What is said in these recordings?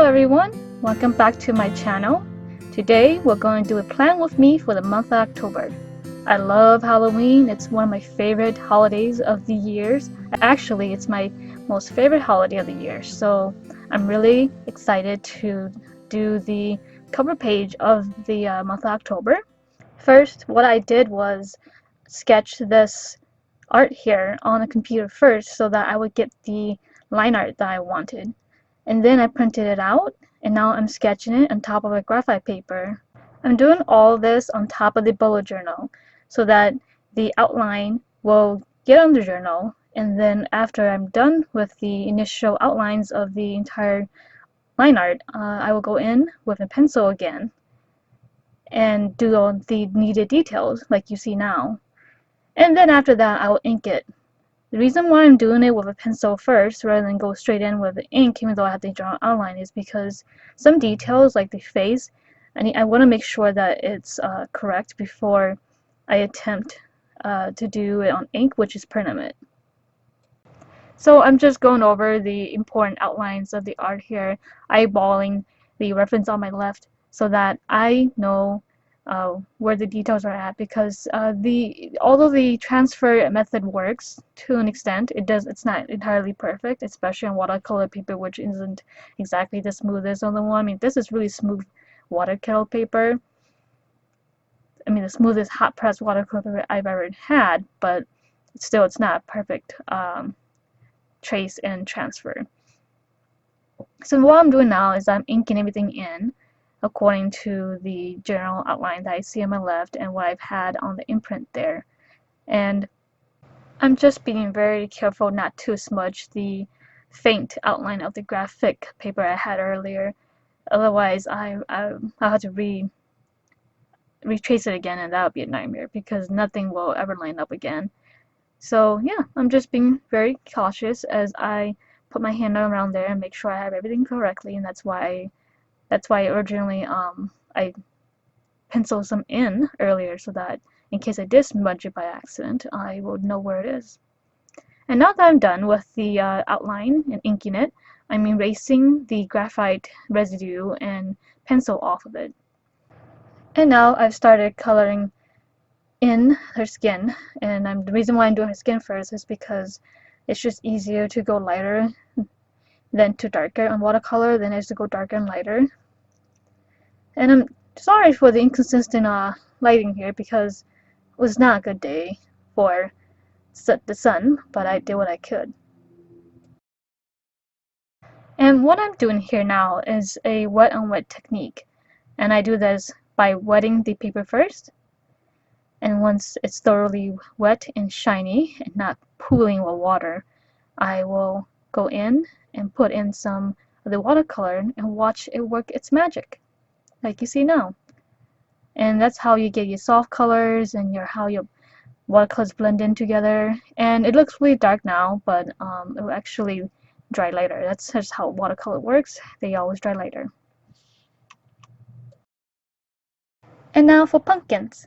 everyone, welcome back to my channel. Today we're going to do a plan with me for the month of October. I love Halloween. It's one of my favorite holidays of the years. Actually, it's my most favorite holiday of the year, so I'm really excited to do the cover page of the month of October. First, what I did was sketch this art here on the computer first so that I would get the line art that I wanted. And then I printed it out, and now I'm sketching it on top of a graphite paper. I'm doing all this on top of the bullet journal so that the outline will get on the journal, and then after I'm done with the initial outlines of the entire line art, I will go in with a pencil again and do all the needed details like you see now. And then after that, I will ink it. The reason why I'm doing it with a pencil first rather than go straight in with the ink, even though I have the general outline, is because some details like the face, I want to make sure that it's correct before I attempt to do it on ink, which is permanent. So I'm just going over the important outlines of the art here, eyeballing the reference on my left so that I know where the details are at, because although the transfer method works to an extent, it's not entirely perfect, especially on watercolor paper, which isn't exactly the smoothest on the one. I mean, this is really smooth watercolor paper. I mean, the smoothest hot press watercolor paper I've ever had, but still, it's not perfect trace and transfer. So what I'm doing now is I'm inking everything in according to the general outline that I see on my left and what I've had on the imprint there. And I'm just being very careful not to smudge the faint outline of the graphic paper I had earlier. Otherwise, I'll have to retrace it again, and that would be a nightmare because nothing will ever line up again. So yeah, I'm just being very cautious as I put my hand around there and make sure I have everything correctly, and that's why originally I penciled some in earlier so that in case I did smudge it by accident, I would know where it is. And now that I'm done with the outline and inking it, I'm erasing the graphite residue and pencil off of it. And now I've started coloring in her skin, and the reason why I'm doing her skin first is because it's just easier to go lighter than to darker on watercolor than it is to go darker and lighter. And I'm sorry for the inconsistent lighting here because it was not a good day for the sun, but I did what I could. And what I'm doing here now is a wet on wet technique, and I do this by wetting the paper first, and once it's thoroughly wet and shiny and not pooling with water, I will go in and put in some of the watercolor and watch it work its magic, like you see now. And that's how you get your soft colors and how your watercolors blend in together. And it looks really dark now, but it will actually dry later. That's just how watercolor works. They always dry later. And now for pumpkins.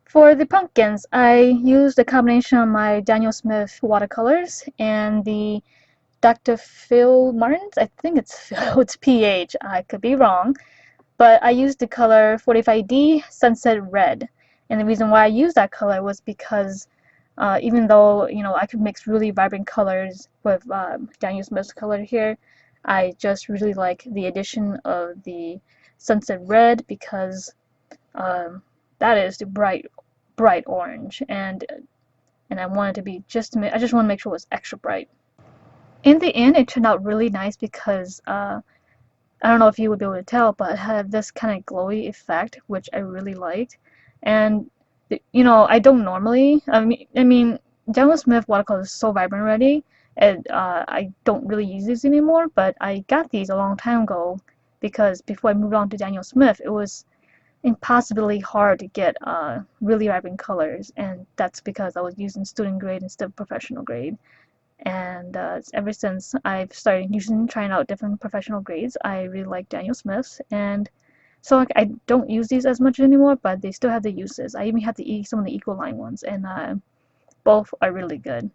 For the pumpkins, I used a combination of my Daniel Smith watercolors and the Dr. Phil Martins. I think it's Phil, it's PH. I could be wrong. But I used the color 45D Sunset Red. And the reason why I used that color was because even though, I could mix really vibrant colors with Daniel Smith's color here, I just really like the addition of the Sunset Red because that is the bright orange, and I want it to be I just want to make sure it was extra bright. In the end, it turned out really nice because I don't know if you would be able to tell, but it had this kind of glowy effect, which I really liked. And I don't normally. I mean, Daniel Smith watercolor is so vibrant already, and I don't really use these anymore. But I got these a long time ago because before I moved on to Daniel Smith, it was impossibly hard to get really vibrant colors, and that's because I was using student grade instead of professional grade. And ever since I've started trying out different professional grades, I really like Daniel Smith's, and so I don't use these as much anymore, but they still have the uses. I even have some of the Ecoline ones, and both are really good.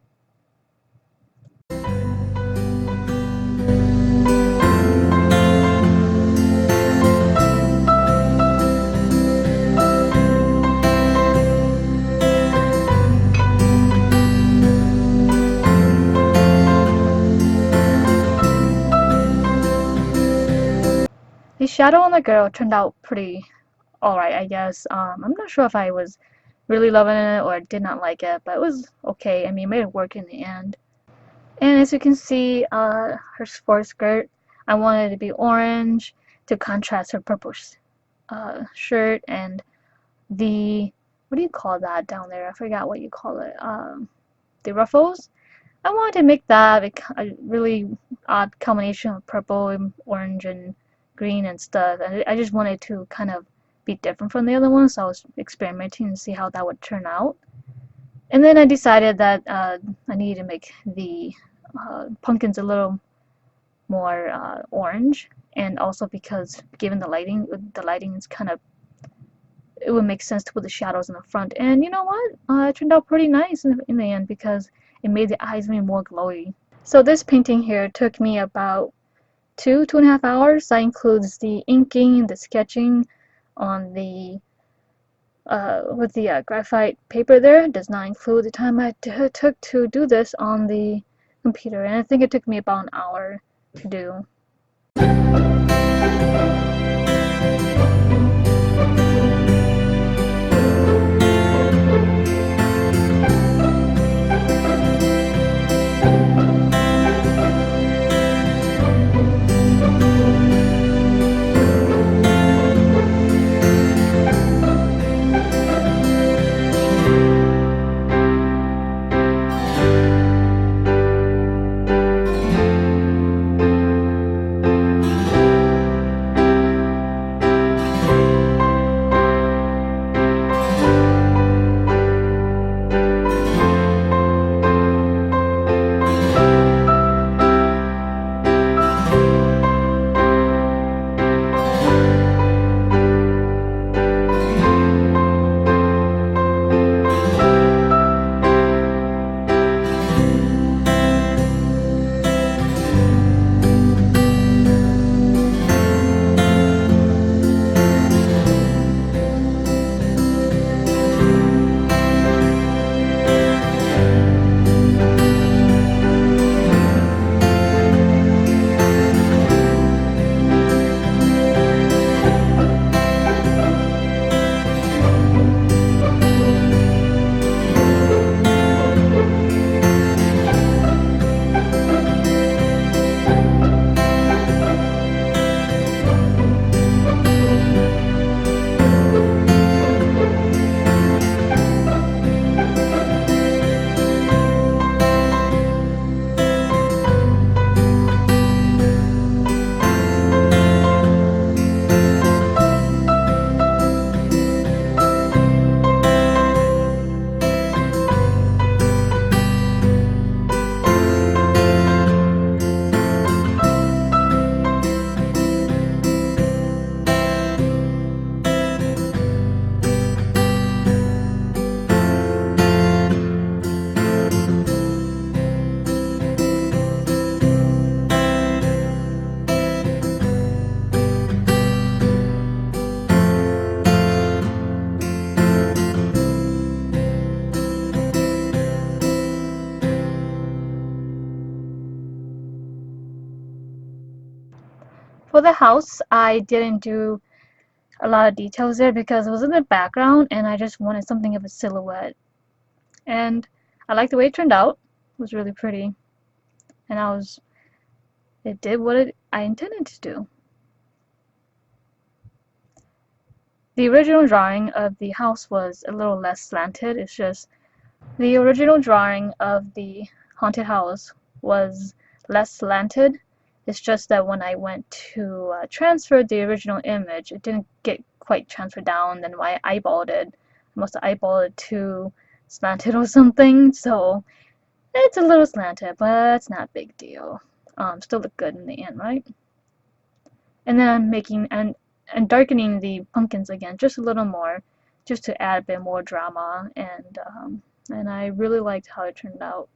shadow on the girl turned out pretty alright, I guess. I'm not sure if I was really loving it or did not like it, but it was okay. I mean, it made it work in the end. And as you can see, her sport skirt, I wanted it to be orange to contrast her purple shirt and the, what do you call that down there? I forgot what you call it. The ruffles. I wanted to make that a really odd combination of purple and orange and green and stuff. And I just wanted to kind of be different from the other ones, so I was experimenting to see how that would turn out. And then I decided that I needed to make the pumpkins a little more orange, and also because given the lighting is kind of, it would make sense to put the shadows in the front. And you know what? It turned out pretty nice in the end because it made the eyes even more glowy. So this painting here took me about 2.5 hours. That includes the inking, the sketching on the with the graphite paper there. It does not include the time I took to do this on the computer, and I think it took me about an hour to do. For the house, I didn't do a lot of details there because it was in the background and I just wanted something of a silhouette. And I liked the way it turned out. It was really pretty. And it did what I intended to do. The original drawing of the house was a little less slanted. It's just the original drawing of the haunted house was less slanted. It's just that when I went to transfer the original image, it didn't get quite transferred down. Then when I eyeballed it, I must have eyeballed it too slanted or something. So it's a little slanted, but it's not a big deal. Still look good in the end, right? And then I'm making and darkening the pumpkins again just a little more, just to add a bit more drama. And I really liked how it turned out.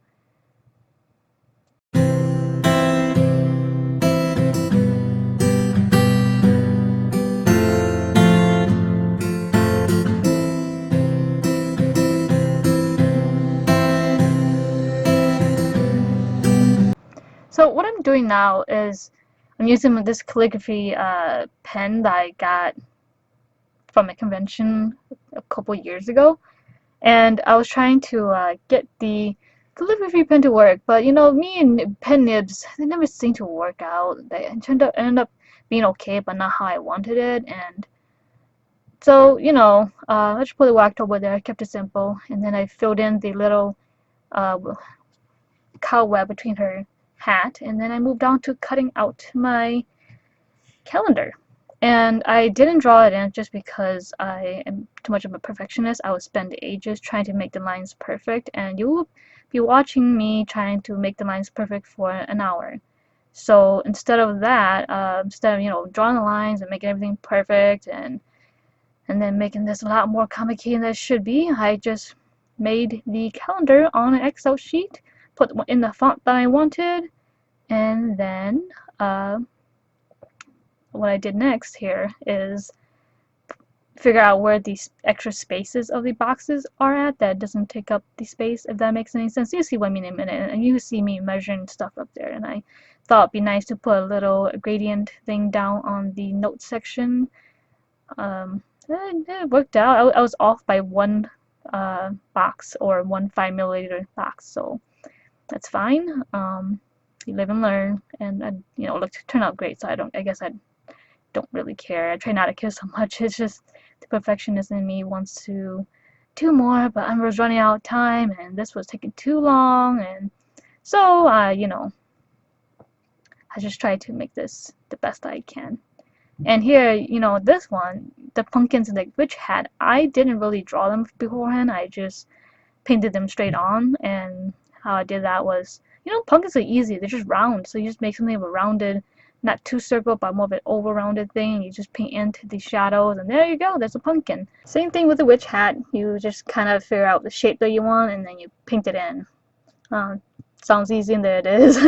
So what I'm doing now is I'm using this calligraphy pen that I got from a convention a couple years ago, and I was trying to get the calligraphy pen to work, but you know, me and pen nibs, they never seem to work out. They ended up being okay, but not how I wanted it, and so, you know, I just put the Wactober there, kept it simple, and then I filled in the little uh, cobweb between her hat, and then I moved on to cutting out my calendar. And I didn't draw it in just because I am too much of a perfectionist. I would spend ages trying to make the lines perfect, and you will be watching me trying to make the lines perfect for an hour. So instead of that, instead of, you know, drawing the lines and making everything perfect and then making this a lot more complicated than it should be, I just made the calendar on an Excel sheet, put in the font that I wanted, and then what I did next here is figure out where these extra spaces of the boxes are at that doesn't take up the space, if that makes any sense. You see what I mean in a minute, and you see me measuring stuff up there, and I thought it'd be nice to put a little gradient thing down on the notes section. It worked out. I was off by one box, or one 5 milliliter box, so that's fine. You live and learn, and you know, it turned out great. So I guess I don't really care. I try not to care so much. It's just the perfectionist in me wants to do more, but I was running out of time, and this was taking too long, and so you know, I just try to make this the best I can. And here, you know, this one, the pumpkins and the witch hat, I didn't really draw them beforehand. I just painted them straight on, and how I did that was, you know, pumpkins are easy. They're just round, so you just make something of a rounded, not too circle, but more of an oval rounded thing, and you just paint into the shadows, and there you go, there's a pumpkin. Same thing with the witch hat. You just kind of figure out the shape that you want, and then you paint it in. Sounds easy, and there it is.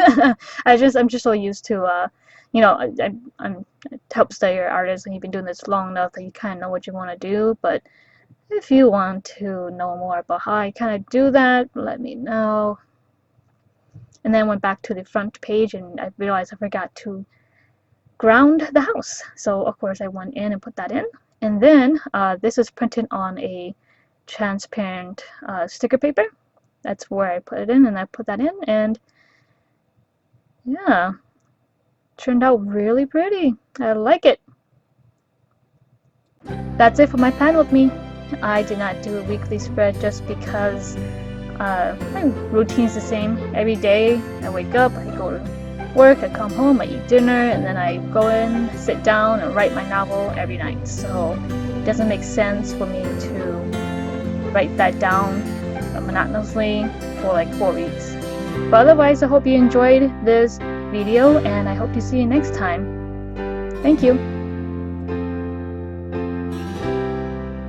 I'm just so used to you know, I'm help study your artist, and you've been doing this long enough that you kind of know what you want to do. But if you want to know more about how I kind of do that, let me know. And then I went back to the front page, and I realized I forgot to ground the house. So of course I went in and put that in. And then this is printed on a transparent sticker paper. That's where I put it in, and I put that in, and yeah, turned out really pretty. I like it. That's it for my plan with me. I did not do a weekly spread just because my routine's the same. Every day I wake up, I go to work, I come home, I eat dinner, and then I go in, sit down, and write my novel every night. So it doesn't make sense for me to write that down monotonously for like 4 weeks. But otherwise, I hope you enjoyed this video, and I hope to see you next time. Thank you.